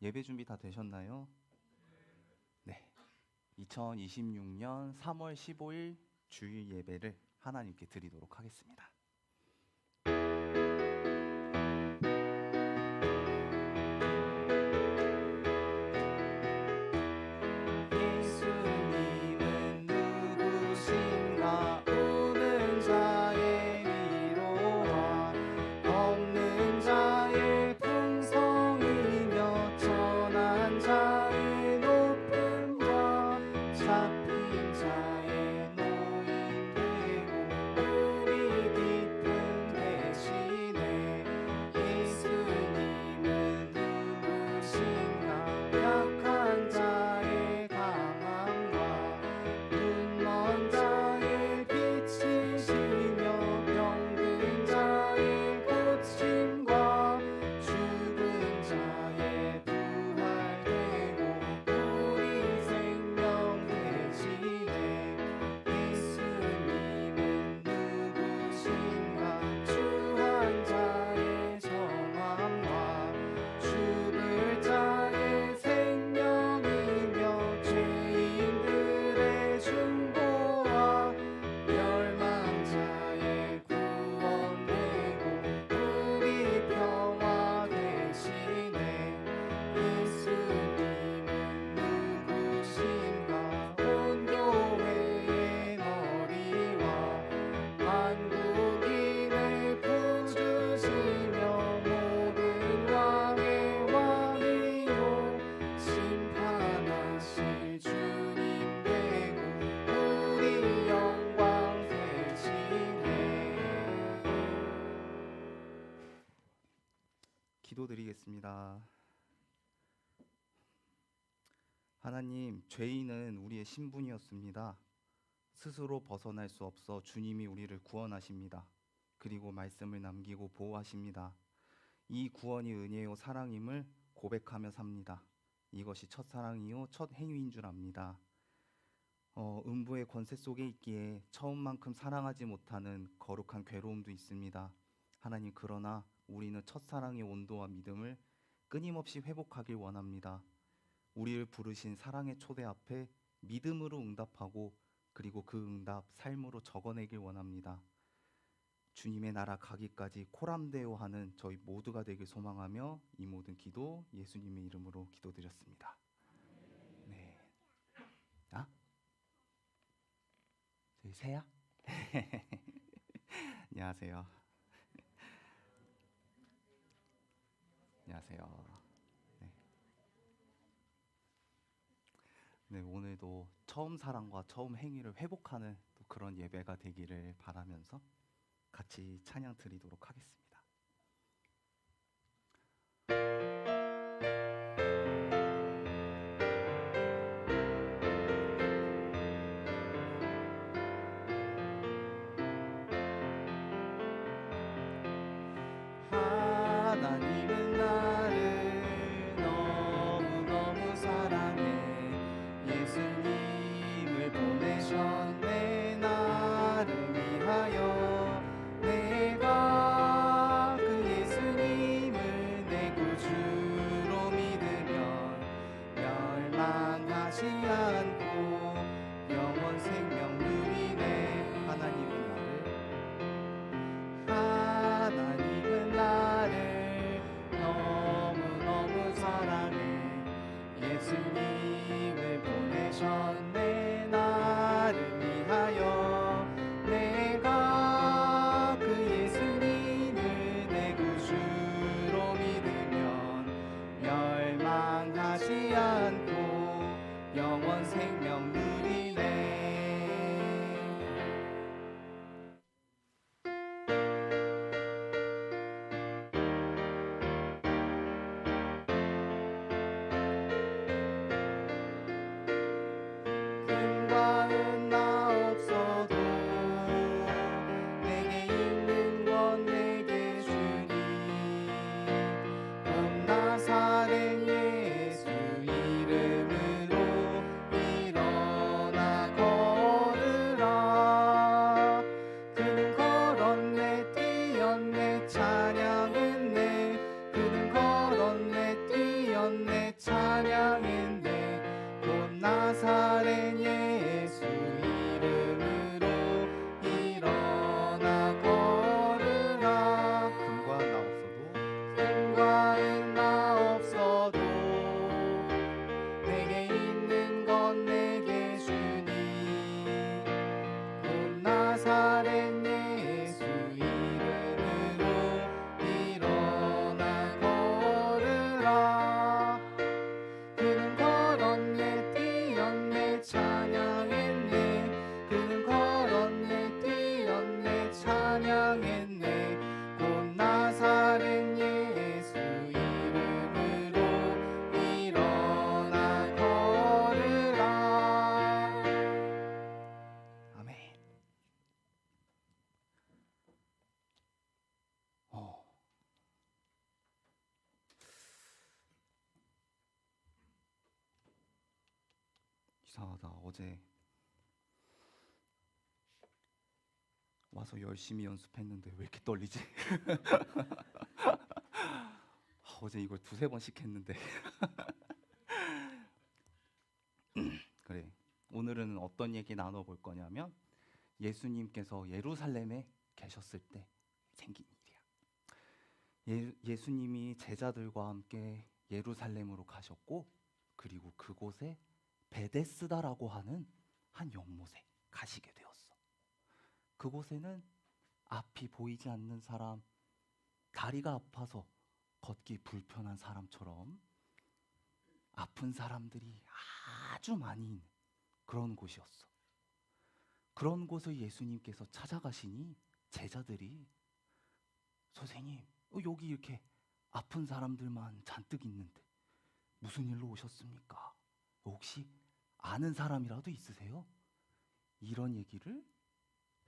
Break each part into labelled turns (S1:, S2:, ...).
S1: 예배 준비 다 되셨나요? 네. 2026년 3월 15일 주일 예배를 하나님께 드리도록 하겠습니다. 예수님은 누구신가? 오는 자의 위로와 없는 자의 풍성이며 천한 자의 높음과 잡힌 자의 노인 되고 우리 깊은 대신에 예수님은 누구신가? 약한 자의 강함과 눈먼 자의 빛이시며 병든 자의 고침과 죽은 자의 부활되고 우리 생명 대신에 예수님은 누구신가? 주한 자의 정함과 죽을 자의 생명이며 죄인들의 중보와 멸망자의 구원되고 우리 평화 대신에 예수님은 누구신가? 온 교회의 머리와 만국인의 구주시며 모든 왕의 왕이요 심판하실 주님 되고 우리 영광 대신에 기도드리겠습니다. 하나님, 죄인은 우리의 신분이었습니다. 스스로 벗어날 수 없어 주님이 우리를 구원하십니다. 그리고 말씀을 남기고 보호하십니다. 이 구원이 은혜요 사랑임을 고백하며 삽니다. 이것이 첫사랑이요 첫 행위인 줄 압니다. 음부의 권세 속에 있기에 처음만큼 사랑하지 못하는 거룩한 괴로움도 있습니다. 하나님, 그러나 우리는 첫사랑의 온도와 믿음을 끊임없이 회복하길 원합니다. 우리를 부르신 사랑의 초대 앞에 믿음으로 응답하고 그리고 그 응답 삶으로 적어내길 원합니다. 주님의 나라 가기까지 코람데오 하는 저희 모두가 되길 소망하며 이 모든 기도 예수님의 이름으로 기도드렸습니다. 네. 아? 저희 새야? 안녕하세요. 안녕하세요. 네. 네, 오늘도 처음 사랑과 처음 행위를 회복하는 또 그런 예배가 되기를 바라면서 같이 찬양 드리도록 하겠습니다. 하나님은 나를 너무너무 사랑해 예수님을 보내셨네 나를 위하여 내가 이상하다. 어제 와서 열심히 연습했는데 왜 이렇게 떨리지? 어제 이걸 두세 번씩 했는데. 그래. 오늘은 어떤 얘기 나눠볼 거냐면 예수님께서 예루살렘에 계셨을 때 생긴 일이야. 예수님이 제자들과 함께 예루살렘으로 가셨고, 그리고 그곳에 베데스다라고 하는 한 연못에 가시게 되었어. 그곳에는 앞이 보이지 않는 사람, 다리가 아파서 걷기 불편한 사람처럼 아픈 사람들이 아주 많이 있는 그런 곳이었어. 그런 곳을 예수님께서 찾아가시니 제자들이, 선생님, 여기 이렇게 아픈 사람들만 잔뜩 있는데 무슨 일로 오셨습니까? 혹시 아는 사람이라도 있으세요? 이런 얘기를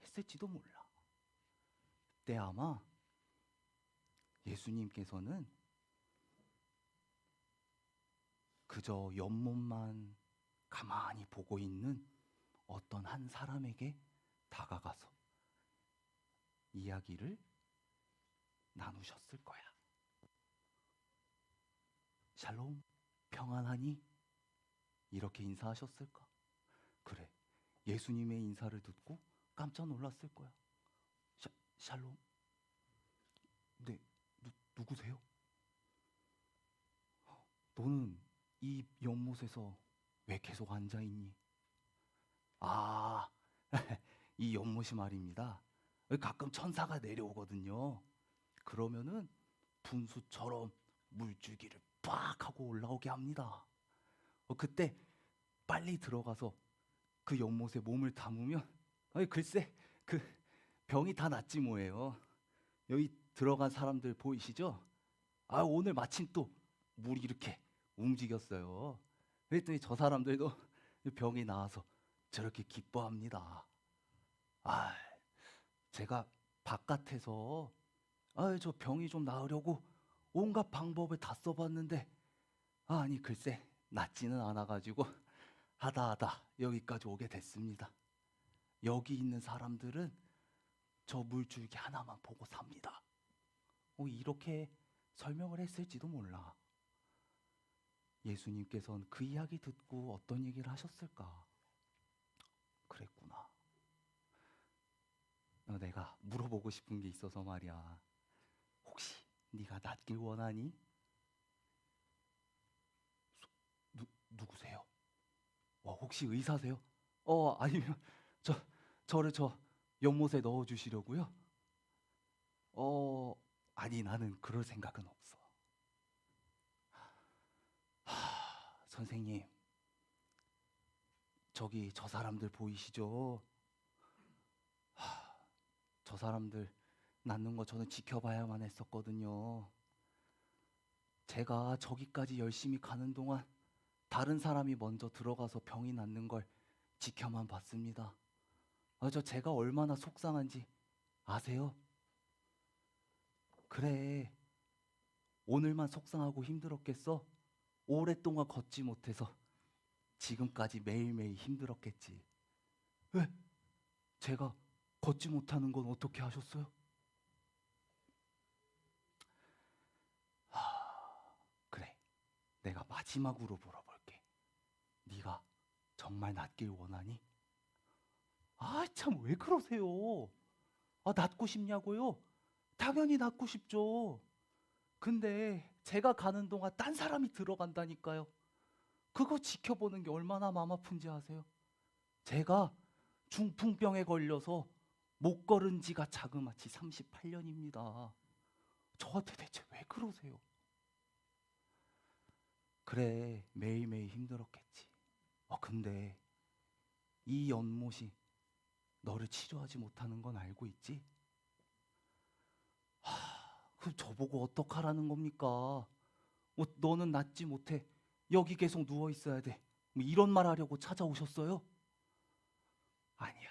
S1: 했을지도 몰라. 그때 아마 예수님께서는 그저 연못만 가만히 보고 있는 어떤 한 사람에게 다가가서 이야기를 나누셨을 거야. 샬롬, 평안하니? 이렇게 인사하셨을까? 그래, 예수님의 인사를 듣고 깜짝 놀랐을 거야. 샬롬? 네, 누구세요? 너는 이 연못에서 왜 계속 앉아있니? 아, 이 연못이 말입니다. 가끔 천사가 내려오거든요. 그러면은 분수처럼 물줄기를 빡 하고 올라오게 합니다. 그때 빨리 들어가서 그 연못에 몸을 담으면, 글쎄, 그 병이 다 낫지 뭐예요. 여기 들어간 사람들 보이시죠? 오늘 마침 또 물이 이렇게 움직였어요. 그랬더니 저 사람들도 병이 나아서 저렇게 기뻐합니다. 제가 바깥에서 저 병이 좀 나으려고 온갖 방법을 다 써봤는데 아니 글쎄 낫지는 않아가지고 하다 여기까지 오게 됐습니다. 여기 있는 사람들은 저 물줄기 하나만 보고 삽니다. 이렇게 설명을 했을지도 몰라. 예수님께서는 그 이야기 듣고 어떤 얘기를 하셨을까? 그랬구나. 내가 물어보고 싶은 게 있어서 말이야. 혹시 네가 낫길 원하니? 누구세요? 혹시 의사세요? 아니면 저를 저 연못에 넣어주시려고요? 아니 나는 그럴 생각은 없어. 선생님, 저기 저 사람들 보이시죠? 저 사람들 낫는 거 저는 지켜봐야만 했었거든요. 제가 저기까지 열심히 가는 동안 다른 사람이 먼저 들어가서 병이 낫는 걸 지켜만 봤습니다. 제가 얼마나 속상한지 아세요? 그래, 오늘만 속상하고 힘들었겠어? 오랫동안 걷지 못해서 지금까지 매일매일 힘들었겠지. 왜? 제가 걷지 못하는 건 어떻게 하셨어요? 그래, 내가 마지막으로 물어볼게. 네가 정말 낫길 원하니? 참 왜 그러세요? 낫고 싶냐고요? 당연히 낫고 싶죠. 근데 제가 가는 동안 딴 사람이 들어간다니까요. 그거 지켜보는 게 얼마나 마음 아픈지 아세요? 제가 중풍병에 걸려서 못 걸은 지가 자그마치 38년입니다. 저한테 대체 왜 그러세요? 그래, 매일매일 힘들었겠지. 근데 이 연못이 너를 치료하지 못하는 건 알고 있지? 그럼 저보고 어떡하라는 겁니까? 너는 낫지 못해. 여기 계속 누워 있어야 돼. 이런 말 하려고 찾아오셨어요? 아니야.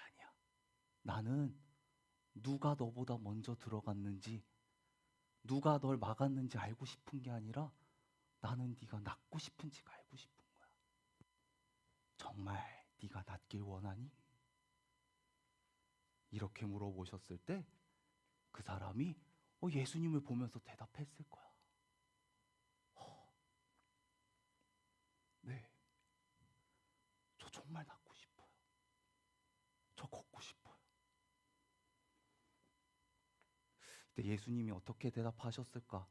S1: 나는 누가 너보다 먼저 들어갔는지, 누가 널 막았는지 알고 싶은 게 아니라 나는 네가 낫고 싶은지가 알고 싶은 거야. 정말 네가 낫길 원하니? 이렇게 물어보셨을 때 그 사람이 예수님을 보면서 대답했을 거야. 네, 저 정말 낫고 싶어요. 저 걷고 싶어요. 그때 예수님이 어떻게 대답하셨을까?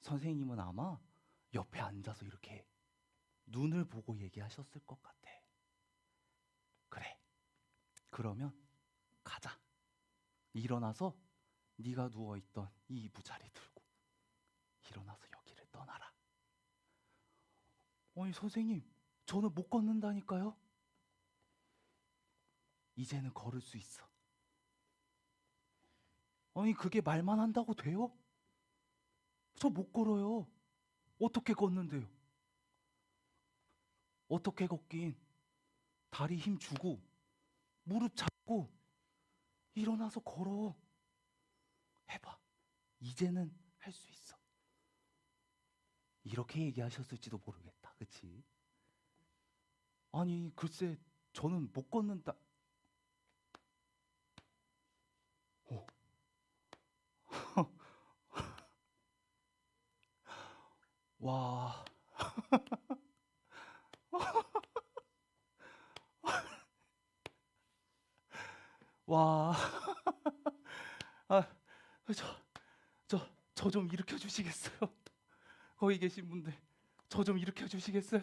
S1: 선생님은 아마 옆에 앉아서 이렇게 눈을 보고 얘기하셨을 것 같아. 그래, 그러면 가자. 일어나서 네가 누워있던 이 이부자리 들고 일어나서 여기를 떠나라. 아니 선생님, 저는 못 걷는다니까요. 이제는 걸을 수 있어. 아니 그게 말만 한다고 돼요? 저 못 걸어요. 어떻게 걷는데요? 어떻게 걷긴, 다리 힘 주고 무릎 잡고 일어나서 걸어. 해봐. 이제는 할 수 있어. 이렇게 얘기하셨을지도 모르겠다. 그치? 아니 글쎄 저는 못 걷는다. 와. 와. 아, 저 좀 일으켜 주시겠어요? 거기 계신 분들, 저 좀 일으켜 주시겠어요?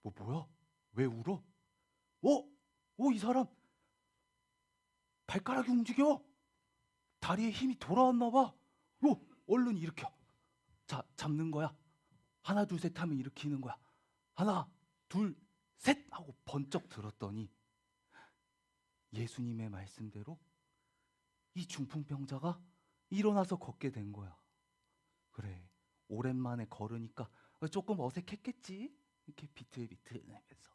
S1: 뭐야? 왜 울어? 이 사람 발가락이 움직여. 다리에 힘이 돌아왔나 봐. 얼른 일으켜. 자, 잡는 거야. 하나, 둘, 셋 하면 일으키는 거야. 하나, 둘, 셋 하고 번쩍 들었더니 예수님의 말씀대로 이 중풍병자가 일어나서 걷게 된 거야. 그래, 오랜만에 걸으니까 조금 어색했겠지? 이렇게 비틀비틀하면서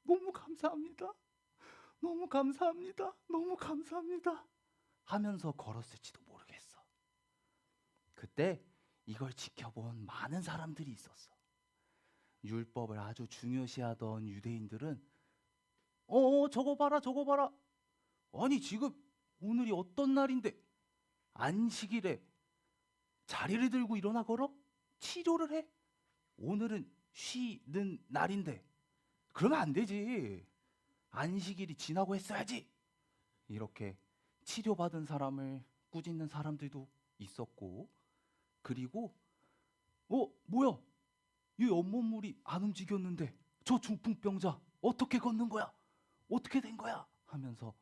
S1: 너무 감사합니다. 너무 감사합니다. 너무 감사합니다. 하면서 걸었을지도 모르겠어. 그때 이걸 지켜본 많은 사람들이 있었어. 율법을 아주 중요시하던 유대인들은 저거 봐라 저거 봐라. 아니 지금 오늘이 어떤 날인데 안식일에 자리를 들고 일어나 걸어? 치료를 해? 오늘은 쉬는 날인데 그러면 안 되지. 안식일이 지나고 했어야지. 이렇게 치료받은 사람을 꾸짖는 사람들도 있었고, 그리고 뭐야? 이 온몸물이 안 움직였는데 저 중풍병자 어떻게 걷는 거야? 어떻게 된 거야? 하면서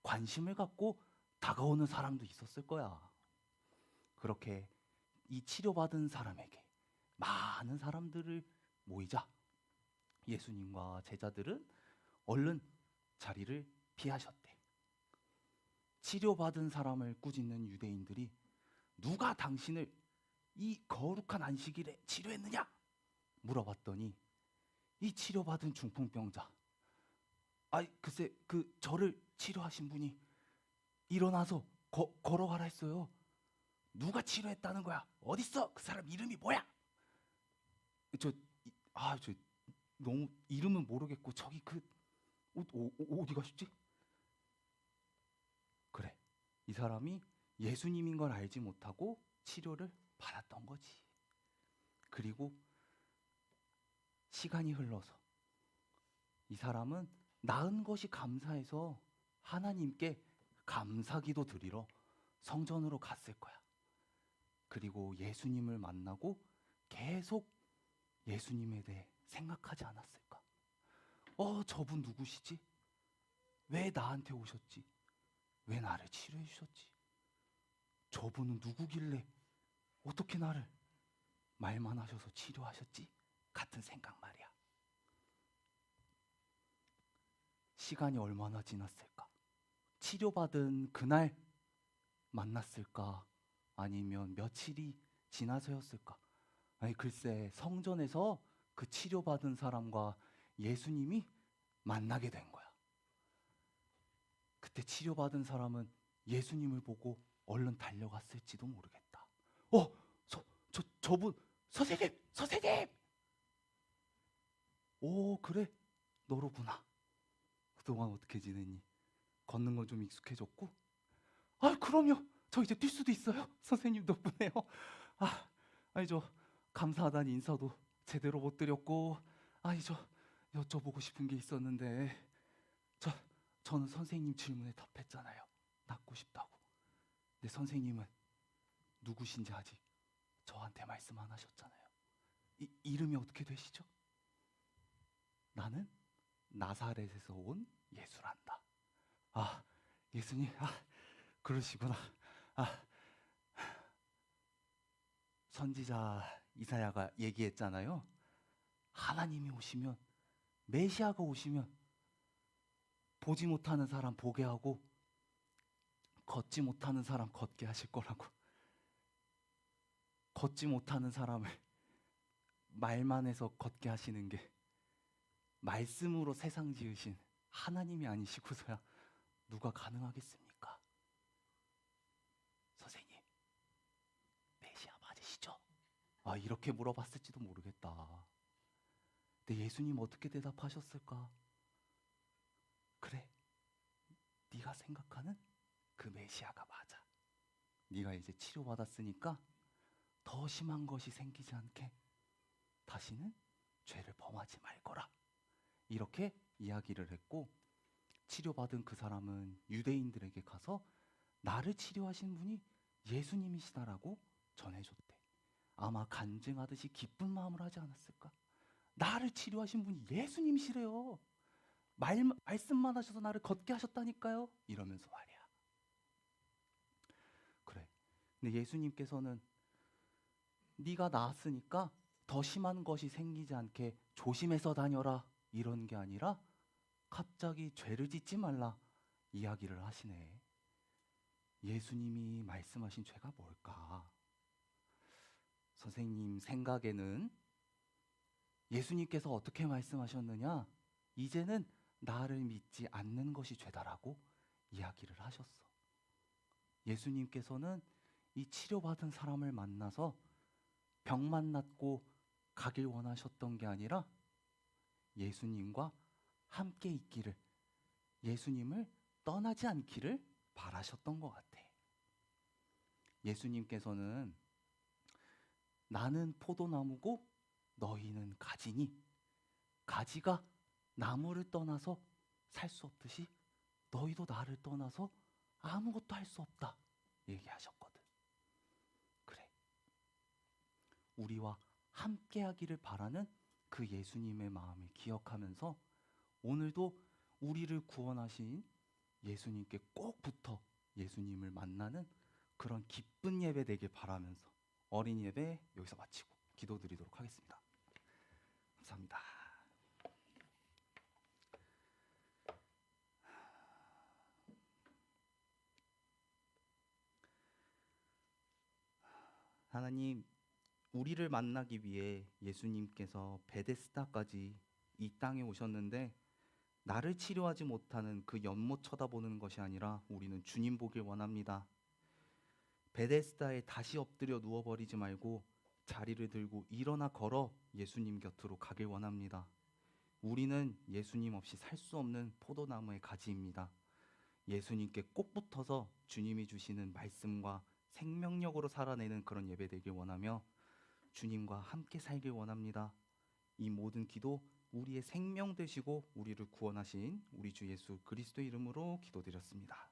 S1: 관심을 갖고 다가오는 사람도 있었을 거야. 그렇게 이 치료받은 사람에게 많은 사람들을 모이자 예수님과 제자들은 얼른 자리를 피하셨대. 치료받은 사람을 꾸짖는 유대인들이 누가 당신을 이 거룩한 안식일에 치료했느냐? 물어봤더니 이 치료받은 중풍병자, 글쎄 저를 치료하신 분이 일어나서 걸어가라 했어요. 누가 치료했다는 거야? 어딨어? 그 사람 이름이 뭐야? 저 너무 이름은 모르겠고 저기 어디 가셨지? 그래, 이 사람이 예수님인 걸 알지 못하고 치료를 받았던 거지. 그리고 시간이 흘러서 이 사람은 나은 것이 감사해서 하나님께 감사기도 드리러 성전으로 갔을 거야. 그리고 예수님을 만나고 계속 예수님에 대해 생각하지 않았을까? 저분 누구시지? 왜 나한테 오셨지? 왜 나를 치료해 주셨지? 저분은 누구길래 어떻게 나를 말만 하셔서 치료하셨지? 같은 생각 말이야. 시간이 얼마나 지났을까? 치료받은 그날 만났을까? 아니면 며칠이 지나서였을까? 아니 글쎄, 성전에서 그 치료받은 사람과 예수님이 만나게 된 거야. 그때 치료받은 사람은 예수님을 보고 얼른 달려갔을지도 모르겠다. 저분 선생님! 오, 그래, 너로구나. 그동안 어떻게 지냈니? 걷는 건 좀 익숙해졌고? 아, 그럼요. 저 이제 뛸 수도 있어요. 선생님 덕분에요. 아, 아니 저 감사하다는 인사도 제대로 못 드렸고, 아니 저 여쭤보고 싶은 게 있었는데, 저 저는 선생님 질문에 답했잖아요. 낫고 싶다고. 근데 선생님은 누구신지 아직 저한테 말씀 안 하셨잖아요. 이름이 어떻게 되시죠? 나는 나사렛에서 온 예수란다. 아, 예수님, 그러시구나. 아, 선지자 이사야가 얘기했잖아요. 하나님이 오시면, 메시아가 오시면 보지 못하는 사람 보게 하고 걷지 못하는 사람 걷게 하실 거라고. 걷지 못하는 사람을 말만 해서 걷게 하시는 게 말씀으로 세상 지으신 하나님이 아니시고서야 누가 가능하겠습니까? 선생님, 메시아 맞으시죠? 이렇게 물어봤을지도 모르겠다. 근데 예수님 어떻게 대답하셨을까? 그래, 네가 생각하는 그 메시아가 맞아. 네가 이제 치료받았으니까 더 심한 것이 생기지 않게 다시는 죄를 범하지 말거라. 이렇게 이야기를 했고, 치료받은 그 사람은 유대인들에게 가서 나를 치료하신 분이 예수님이시다라고 전해줬대. 아마 간증하듯이 기쁜 마음을 하지 않았을까? 나를 치료하신 분이 예수님이시래요. 말씀만 하셔서 나를 걷게 하셨다니까요. 이러면서 말이야. 그래. 근데 예수님께서는 네가 나았으니까 더 심한 것이 생기지 않게 조심해서 다녀라, 이런 게 아니라 갑자기 죄를 짓지 말라 이야기를 하시네. 예수님이 말씀하신 죄가 뭘까? 선생님 생각에는 예수님께서 어떻게 말씀하셨느냐? 이제는 나를 믿지 않는 것이 죄다라고 이야기를 하셨어. 예수님께서는 이 치료받은 사람을 만나서 병만 낫고 가길 원하셨던 게 아니라 예수님과 함께 있기를, 예수님을 떠나지 않기를 바라셨던 것 같아. 예수님께서는 나는 포도나무고 너희는 가지니 가지가 나무를 떠나서 살 수 없듯이 너희도 나를 떠나서 아무것도 할 수 없다 얘기하셨거든. 그래, 우리와 함께하기를 바라는 그 예수님의 마음을 기억하면서 오늘도 우리를 구원하신 예수님께 꼭 붙어 예수님을 만나는 그런 기쁜 예배 되길 바라면서 어린 예배 여기서 마치고 기도드리도록 하겠습니다. 감사합니다. 하나님, 우리를 만나기 위해 예수님께서 베데스다까지 이 땅에 오셨는데 나를 치료하지 못하는 그 연못 쳐다보는 것이 아니라 우리는 주님 보길 원합니다. 베데스다에 다시 엎드려 누워버리지 말고 자리를 들고 일어나 걸어 예수님 곁으로 가길 원합니다. 우리는 예수님 없이 살 수 없는 포도나무의 가지입니다. 예수님께 꼭 붙어서 주님이 주시는 말씀과 생명력으로 살아내는 그런 예배 되길 원하며 주님과 함께 살길 원합니다. 이 모든 기도 우리의 생명 되시고 우리를 구원하신 우리 주 예수 그리스도 이름으로 기도드렸습니다.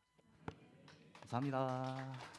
S1: 감사합니다.